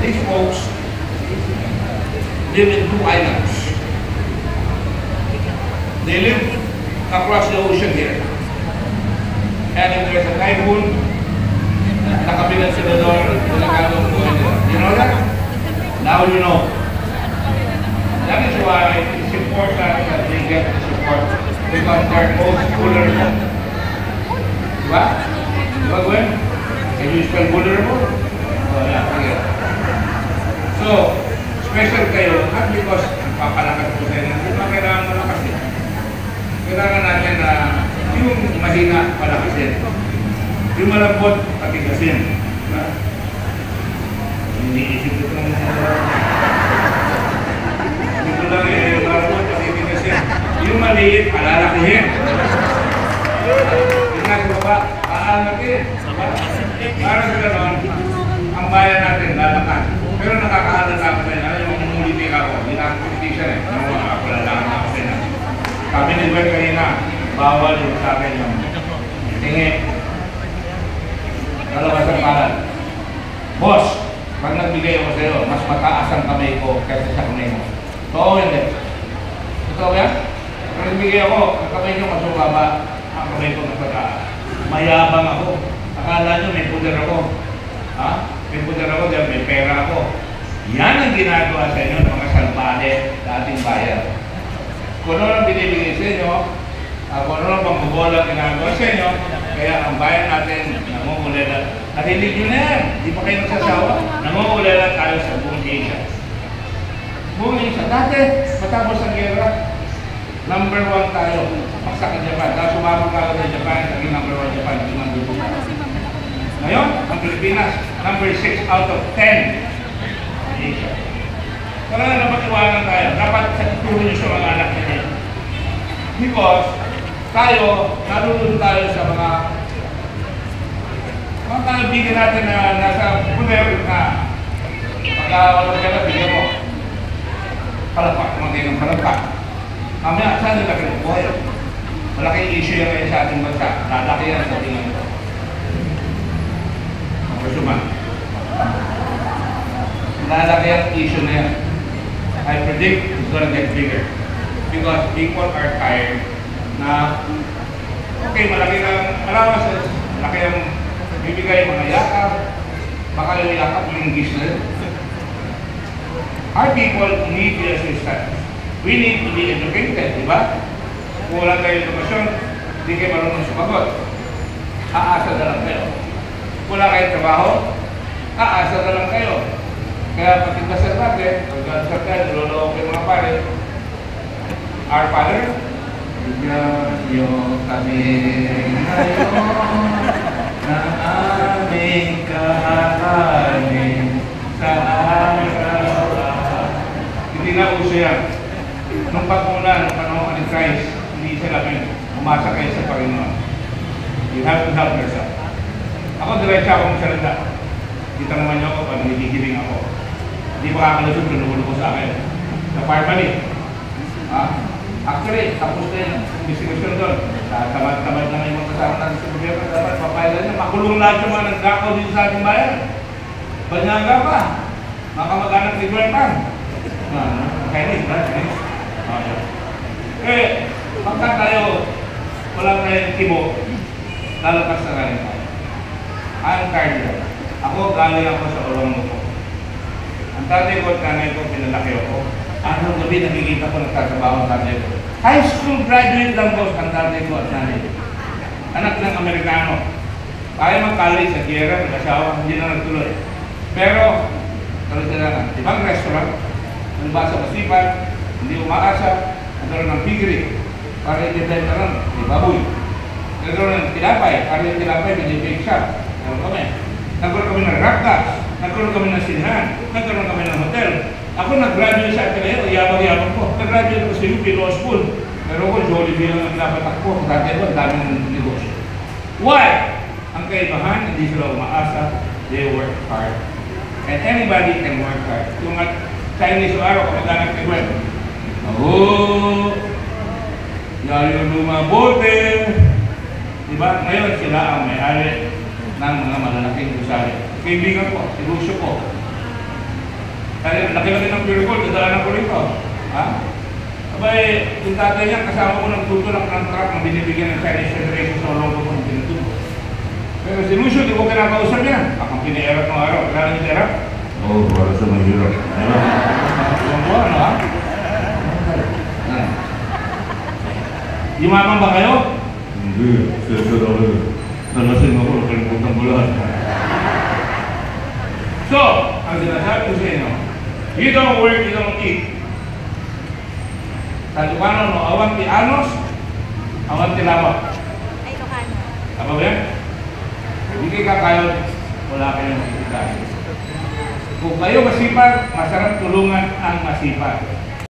these folks live in 2 islands. They live across the ocean here. And if there's a typhoon, nakabilan sila doon, nilagawang buhay nila. You know that? Now you know. That is why it's important that they get the support because they're both vulnerable. Diba? Diba, Gwen? Can you spell vulnerable? Oh, yeah, okay. So, special kayo, not because papalakas po tayo. Hindi ba kailangan malakas din? Kailangan natin na yung mahina palakasin. Yung malambot, patigasin. Diba? Iniisip ko lang dito lang malambot, patigasin. Yung maliit, palalakihin. Tingnan ko ba? Paalakin. Parang gano'n, ang bayan natin, lalakan. Pero nakakahalan ako sa inyo. Yung umulitik ako, hindi na ako politician eh. Ako lalakan ako sa inyo. Sabi ni Gwen kanina, bawal yung sa akin yung tingi. Lalabas ang palan. Boss, pag nagbigay ako sa iyo, mas mataas ang kamay ko kaysa sa kamay mo. Totoo hindi. Totoo yan? Pag nagbigay ako, ang kamay nyo mas mababa, ang kamay ko mas mataas. Mayabang ako. Akala nyo may puder ako. Ha? May puder ako dahil may pera ako. Yan ang ginagawa sa inyo ng mga salbane sa ating bayan. Kung ano lang binibigay sa inyo, kung ano lang pangbubola ginagawa sa inyo, kaya ang bayan natin nangungulila. Narinig nyo na yan. Di pa kayo nagsasawa. Nangungulila tayo sa buong Asia. Buong Asia. Dati, matapos ang gera, number 1 tayo. Paksak ang Japan. Dahil sumabog ka sa Japan, naging number 1 Japan. Ngayon, ang Pilipinas, number 6 out of 10 Asia. Kaya napatiwanan tayo. Dapat sa tutulong nyo sa mga anak nyo. Because tayo, nalulun tayo sa mga kaibigan natin na nasa puder na pagkawalang ka na, bigyan mo. Palapak, magiging ng palapak. Mamaya, saan nila kayo buhay? Malaking issue yan ngayon sa ating bansa. Lalaki yan sa tingin ko. Pagkasuman. Lalaki ang issue na yan. I predict it's gonna get bigger. Because people are tired na okay, malaki ng allowances, malaki ang bibigay mga yakap, baka yung yakap yung business. Our people need the assistance. We need to be educated, di ba? Kung wala kayo edukasyon, hindi kayo marunong sumagot. Aasa na lang kayo. Kung wala kayong trabaho, aasa na lang kayo. Kaya patigdasan natin, pag-answer tayo, niloloko kayo mga pare. Our Father, bigyan niyo kami ngayon na aming kahanin sa araw. Hindi na uso yan. Nung pag-una, nung panahon ni Christ, hindi siya namin umasa kayo sa Panginoon. You have to help yourself. Ako, diretsa akong salita. Kita naman niyo ako pag nagigiling ako. Hindi pa kakalusog, lunulo ko sa akin. Sa fireman actually, tapos na yung investigasyon doon. Tamad-tamad na yung mga kasama natin sa gobyerno. Dapat papailan niya. Makulong lahat yung mga nagkakaw dito sa ating bayan. Banyaga pa. Makamag-anak ni Gwen Pan. Kainis, ba? Pagka tayo, wala tayong timo, lalakas na galing tayo. I'm tired yan. Ako, galing ako sa ulong mo ko. Ang tatay ko at nanay ko, pinalaki ako. Anong gabi nakikita ko nagtatrabaho ang tatay ko. High school graduate lang po ang tatay ko at nanay ko. Anak ng Amerikano. Kaya mag-college sa Tierra, nag-asawa, hindi na nagtuloy. Pero, tuloy sila na, ibang restaurant, nabasa masipan, hindi umaasa, nagkaroon ng piggery, para i-depend na lang, di baboy. Nagkaroon ng tilapay, para yung tilapay, may bake shop. Nagkaroon kami ng rock gas, nagkaroon kami ng sinhan, nagkaroon kami ng hotel. Ako nag-graduate sa Ateneo, yabang-yabang ko. Nag-graduate ako sa UP Law School. Pero ako, Jollibee lang ang napatak ko. Dati ko, ang daming negosyo. Why? Ang kaibahan, hindi sila umaasa. They work hard. And anybody can work hard. Yung Chinese o araw, kamag-anak ni Gwen. Yari yung lumabote. Diba? Ngayon, sila ang may-ari ng mga malalaking gusali. Kaibigan ko, si Lucio ko. Dahil laki-laki ng pure gold, dadaanan ko rito. Ha? Abay, yung tatay niya, kasama ko nagtutulak ng truck na binibigyan ng Chinese Federation sa logo ko ng pinutulo. Pero si Lucio, di ko kinakausap yan. Akong pinaerap ng araw. Kailangan yung erap? Oo, para sa mahirap. Buwan-buwan, ano ha? Yumaman ba kayo? Hindi, sir ako. Nalasing ako, nakalimutan ko lahat. So, ang sinasabi ko sa inyo, you don't work, you don't eat. Sa Ilocano, no, awan ti anos, awan ti lawak. Ay, Ilocano. Apa ba yan? Hindi kayo kakayod, wala kayong makikita. Kung kayo masipag, masarap tulungan ang masipag.